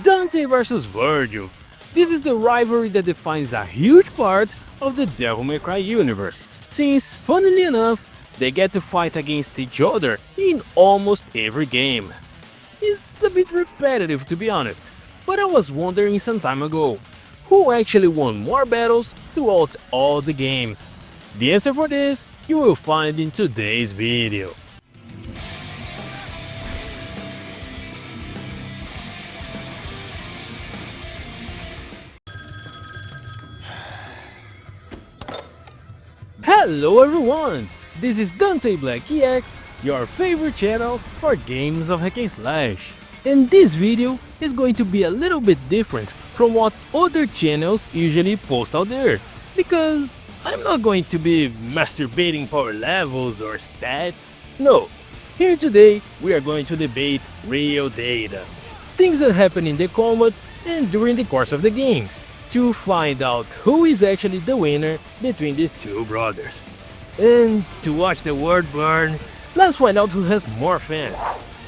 Dante vs Virgil. This is the rivalry that defines a huge part of the Devil May Cry universe, since, funnily enough, they get to fight against each other in almost every game. It's a bit repetitive, to be honest, but I was wondering some time ago, who actually won more battles throughout all the games? The answer for this you will find in today's video. Hello everyone! This is Dante Black EX, your favorite channel for games of hack and slash. And this video is going to be a little bit different from what other channels usually post out there, because I'm not going to be masturbating power levels or stats. No, here today we are going to debate real data. Things that happen in the combats and during the course of the games, to find out who is actually the winner between these two brothers. And to watch the world burn, let's find out who has more fans.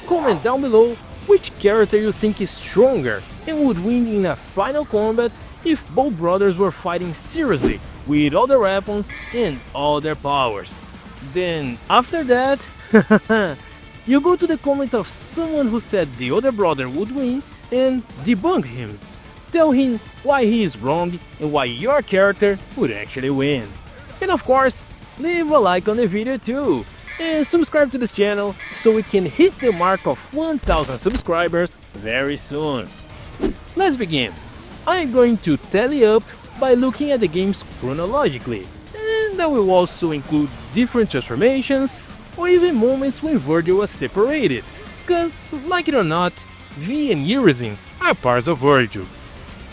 Comment down below which character you think is stronger and would win in a final combat if both brothers were fighting seriously with all their weapons and all their powers. Then after that, you go to the comment of someone who said the other brother would win and debunk him. Tell him why he is wrong and why your character would actually win. And of course, leave a like on the video too, and subscribe to this channel so we can hit the mark of 1000 subscribers very soon. Let's begin. I'm going to tally up by looking at the games chronologically, and that will also include different transformations or even moments when Virgil was separated, cause like it or not, V and Urizen are parts of Virgil.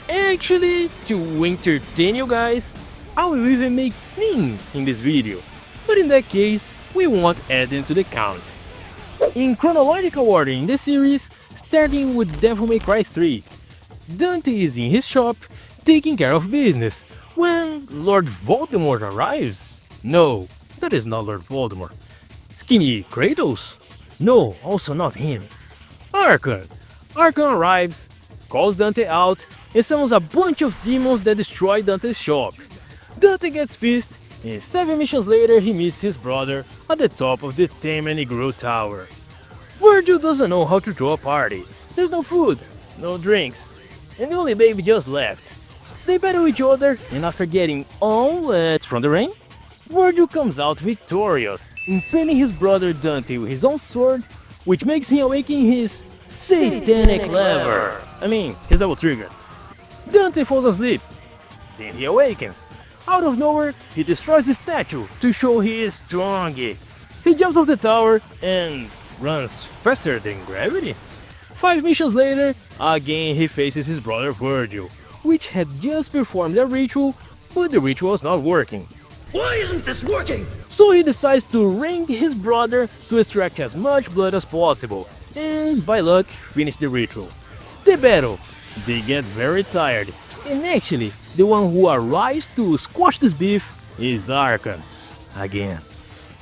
Actually, to entertain you guys, I will even make memes in this video, but in that case, we won't add them to the count. In chronological order in the series, starting with Devil May Cry 3, Dante is in his shop, taking care of business, when Lord Voldemort arrives. No, that is not Lord Voldemort. Skinny Kratos? No, also not him. Archon arrives, calls Dante out, and summons a bunch of demons that destroy Dante's shop. Dante gets pissed, and 7 missions later he meets his brother at the top of the Temenigru Tower. Virgil doesn't know how to throw a party. There's no food, no drinks, and the only baby just left. They battle each other, and after getting all wet from the rain, Virgil comes out victorious, impaling his brother Dante with his own sword, which makes him awaken his satanic lever. His double trigger. Dante falls asleep. Then he awakens. Out of nowhere, he destroys the statue to show he is strong. He jumps off the tower and runs faster than gravity. 5 missions later, again he faces his brother Virgil, which had just performed a ritual, but the ritual was not working. Why isn't this working? So he decides to ring his brother to extract as much blood as possible, and by luck, finish the ritual. The battle. They get very tired, and actually, the one who arrives to squash this beef is Archon. Again.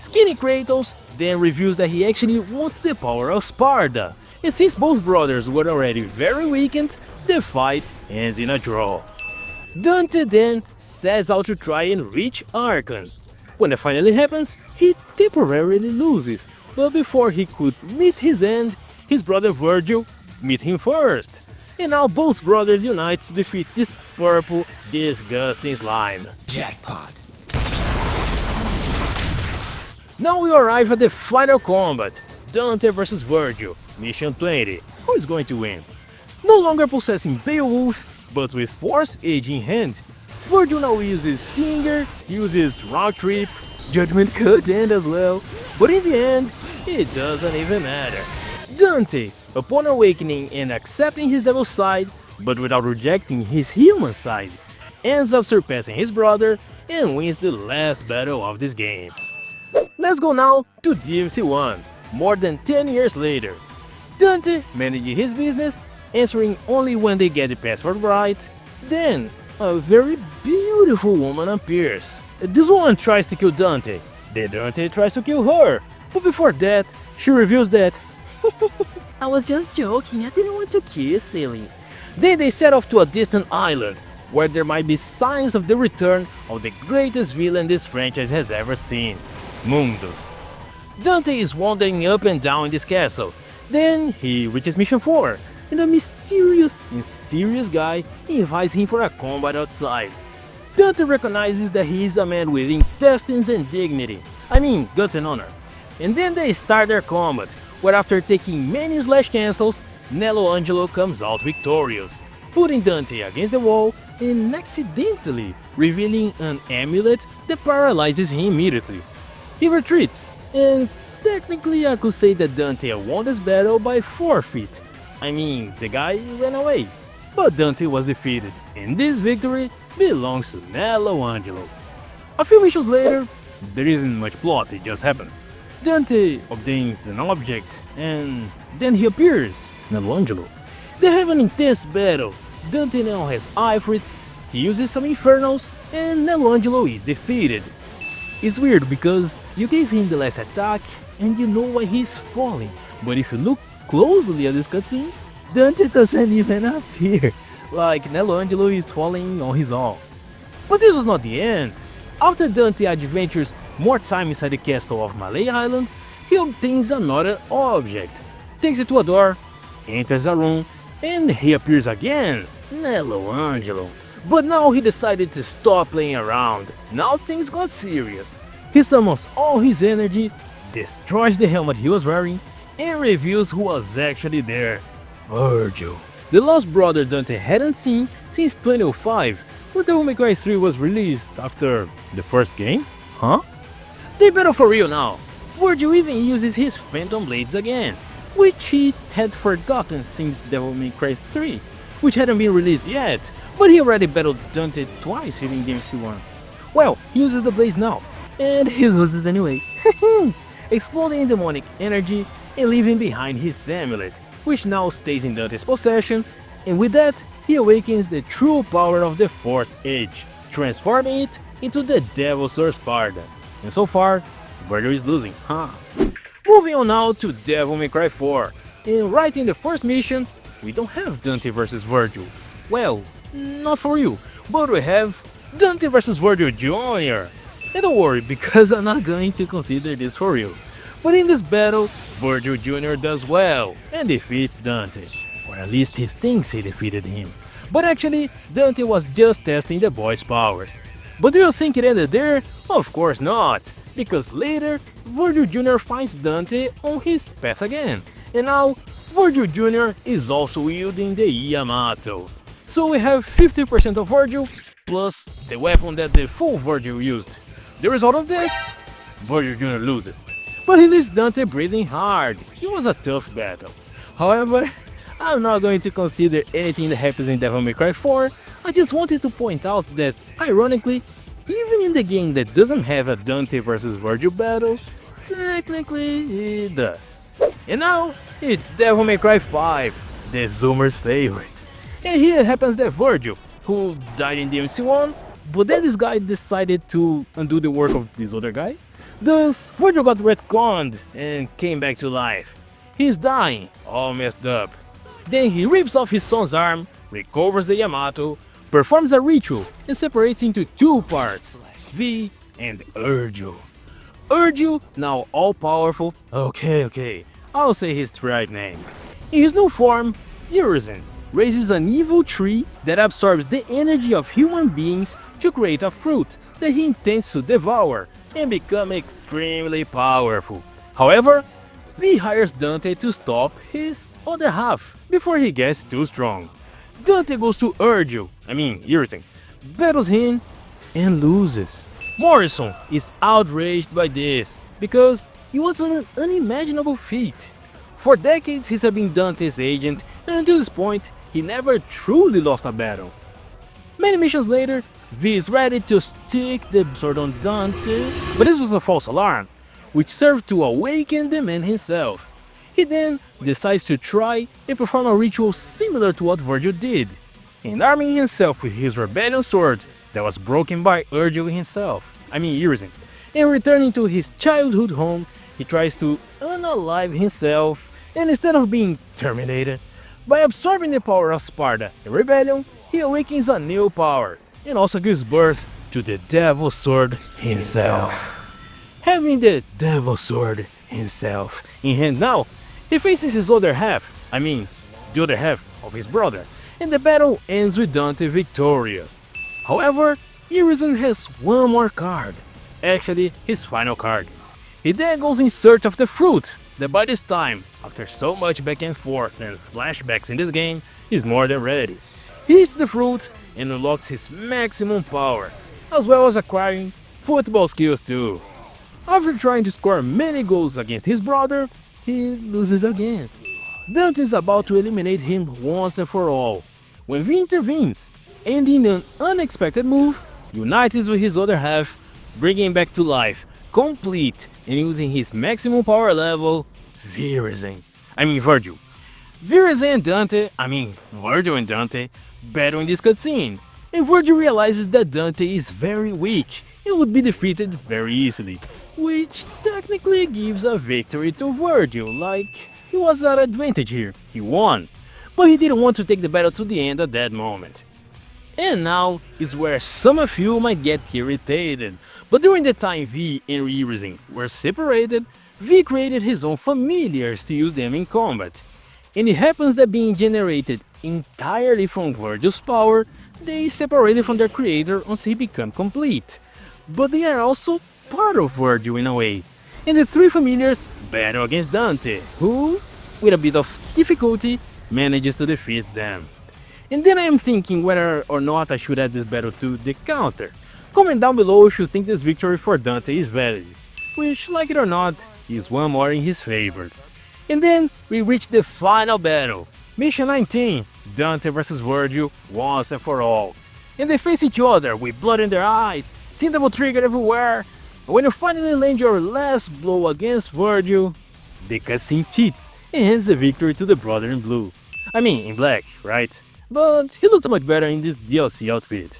Skinny Kratos then reveals that he actually wants the power of Sparda, and since both brothers were already very weakened, the fight ends in a draw. Dante then sets out to try and reach Archon. When it finally happens, he temporarily loses, but before he could meet his end, his brother Virgil meet him first. And now both brothers unite to defeat this purple, disgusting slime. Jackpot. Now we arrive at the final combat, Dante vs Virgil, Mission 20. Who is going to win? No longer possessing Beowulf, but with Force Age in hand, Virgil now uses Stinger, uses Round Trip, Judgment could end as well, but in the end, it doesn't even matter. Dante, upon awakening and accepting his devil side, but without rejecting his human side, ends up surpassing his brother and wins the last battle of this game. Let's go now to DMC 1, more than 10 years later. Dante manages his business, answering only when they get the password right. Then, a very beautiful woman appears. This woman tries to kill Dante, then Dante tries to kill her, but before that, she reveals that I was just joking, I didn't want to kiss, silly. Then they set off to a distant island, where there might be signs of the return of the greatest villain this franchise has ever seen, Mundus. Dante is wandering up and down in this castle. Then he reaches mission 4, and a mysterious and serious guy invites him for a combat outside. Dante recognizes that he is a man with intestines and dignity, guts and honor. And then they start their combat, where after taking many slash cancels, Nello Angelo comes out victorious, putting Dante against the wall and accidentally revealing an amulet that paralyzes him immediately. He retreats, and technically I could say that Dante won this battle by forfeit. The guy ran away, but Dante was defeated, and this victory belongs to Nello Angelo. A few missions later, there isn't much plot, it just happens. Dante obtains an object, and then he appears, Nello Angelo. They have an intense battle. Dante now has eye for it, he uses some infernals, and Nello Angelo is defeated. It's weird because you gave him the last attack and you know why he's falling, but if you look closely at this cutscene, Dante doesn't even appear, like Nello Angelo is falling on his own. But this was not the end. After Dante adventures more time inside the castle of Malay Island, he obtains another object, takes it to a door, enters a room, and he appears again, Nello Angelo. But now he decided to stop playing around. Now things got serious. He summons all his energy, destroys the helmet he was wearing, and reveals who was actually there, Virgil. The lost brother Dante hadn't seen since 2005, when Devil May Cry 3 was released after the first game? Huh? They battle for real now. Virgil even uses his Phantom Blades again, which he had forgotten since Devil May Cry 3, which hadn't been released yet, but he already battled Dante twice hitting DMC1. Well, he uses the blades now, and he uses it anyway, exploding demonic energy and leaving behind his amulet, which now stays in Dante's possession, and with that, he awakens the true power of the Fourth Age, transforming it into the Devil's Sword Sparda. And so far, Virgil is losing, huh? Moving on now to Devil May Cry 4, and right in the first mission, we don't have Dante vs Virgil. Well, not for you, but we have Dante vs Virgil Jr. And don't worry, because I'm not going to consider this for real. But in this battle, Virgil Jr. does well and defeats Dante. Or at least he thinks he defeated him. But actually, Dante was just testing the boy's powers. But do you think it ended there? Of course not, because later, Virgil Jr. finds Dante on his path again. And now, Virgil Jr. is also wielding the Yamato. So we have 50% of Virgil, plus the weapon that the full Virgil used. The result of this? Virgil Jr. loses. But he leaves Dante breathing hard. It was a tough battle. However, I'm not going to consider anything that happens in Devil May Cry 4. I just wanted to point out that, ironically, even in the game that doesn't have a Dante vs Virgil battle, technically it does. And now, it's Devil May Cry 5, the Zoomer's favorite. And here it happens that Virgil, who died in DMC1, but then this guy decided to undo the work of this other guy. Thus, Virgil got retconned and came back to life. He's dying, all messed up. Then he rips off his son's arm, recovers the Yamato, performs a ritual, and separates into two parts, V and Urgil. Urgil, now all-powerful, okay, I'll say his right name. In his new form, Urizen raises an evil tree that absorbs the energy of human beings to create a fruit that he intends to devour and become extremely powerful. However, V hires Dante to stop his other half before he gets too strong. Dante goes to Urizen, battles him, and loses. Morrison is outraged by this because it was an unimaginable feat. For decades he's been Dante's agent, and until this point he never truly lost a battle. Many missions later, V is ready to stick the sword on Dante, but this was a false alarm, which served to awaken the man himself. He then decides to try and perform a ritual similar to what Virgil did, and arming himself with his rebellion sword that was broken by Urizen, and returning to his childhood home, he tries to unalive himself, and instead of being terminated, By absorbing the power of Sparta and Rebellion, he awakens a new power, and also gives birth to the Devil Sword himself. Having the Devil Sword himself in hand now, he faces his other half, the other half of his brother, and the battle ends with Dante victorious. However, Irizen has one more card, actually his final card. He then goes in search of the fruit, that by this time, after so much back and forth and flashbacks in this game, is more than ready. He eats the fruit and unlocks his maximum power, as well as acquiring football skills too. After trying to score many goals against his brother, he loses again. Dante is about to eliminate him once and for all, when V intervenes, and in an unexpected move, unites with his other half, bringing him back to life, complete, and using his maximum power level, Virgil. Virgil and Dante battle in this cutscene, and Virgil realizes that Dante is very weak and would be defeated very easily, which technically gives a victory to Virgil, like he was at advantage here, he won, but he didn't want to take the battle to the end at that moment. And now is where some of you might get irritated, but during the time V and Irizen were separated, V created his own familiars to use them in combat. And it happens that being generated entirely from Virgil's power, they separated from their creator once he became complete. But they are also part of Virgil in a way. And the three familiars battle against Dante, who, with a bit of difficulty, manages to defeat them. And then I am thinking whether or not I should add this battle to the counter. Comment down below if you think this victory for Dante is valid, which, like it or not, is one more in his favor. And then we reach the final battle, Mission 19, Dante vs Virgil once and for all. And they face each other with blood in their eyes, double trigger everywhere. And when you finally land your last blow against Virgil, the cutscene cheats and hands the victory to the brother in blue. In black, right? But he looks much better in this DLC outfit.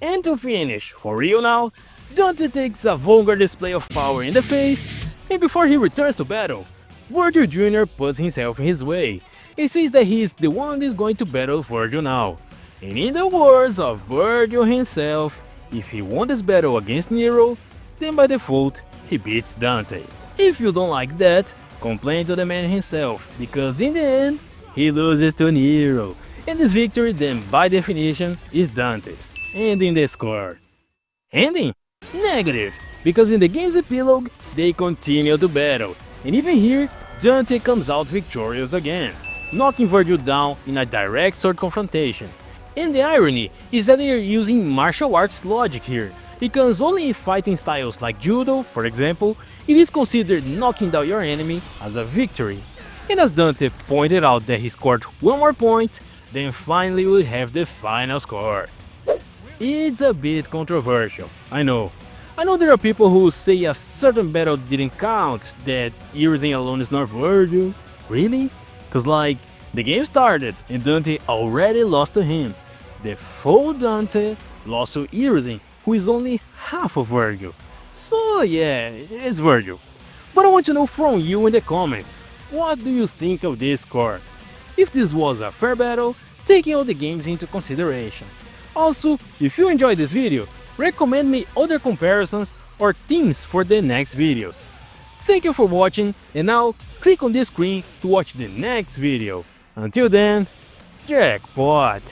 And to finish, for real now, Dante takes a vulgar display of power in the face, and before he returns to battle, Virgil Jr. puts himself in his way and says that he is the one that is going to battle Virgil now. And in the words of Virgil himself, if he won this battle against Nero, then by default, he beats Dante. If you don't like that, complain to the man himself, because in the end, he loses to Nero. And this victory then by definition is Dante's, ending the score. Ending? Negative, because in the game's epilogue, they continue to battle, and even here, Dante comes out victorious again, knocking Virgil down in a direct sword confrontation. And the irony is that they are using martial arts logic here, because only in fighting styles like Judo, for example, it is considered knocking down your enemy as a victory. And as Dante pointed out that he scored one more point, then finally we have the final score. It's a bit controversial, I know. I know there are people who say a certain battle didn't count, that Irizen alone is not Virgil. Really? Cause like, the game started and Dante already lost to him. The full Dante lost to Irizen, who is only half of Virgil. So yeah, it's Virgil. But I want to know from you in the comments, what do you think of this score? If this was a fair battle, taking all the games into consideration. Also, if you enjoyed this video, recommend me other comparisons or themes for the next videos. Thank you for watching, and now click on this screen to watch the next video. Until then, jackpot!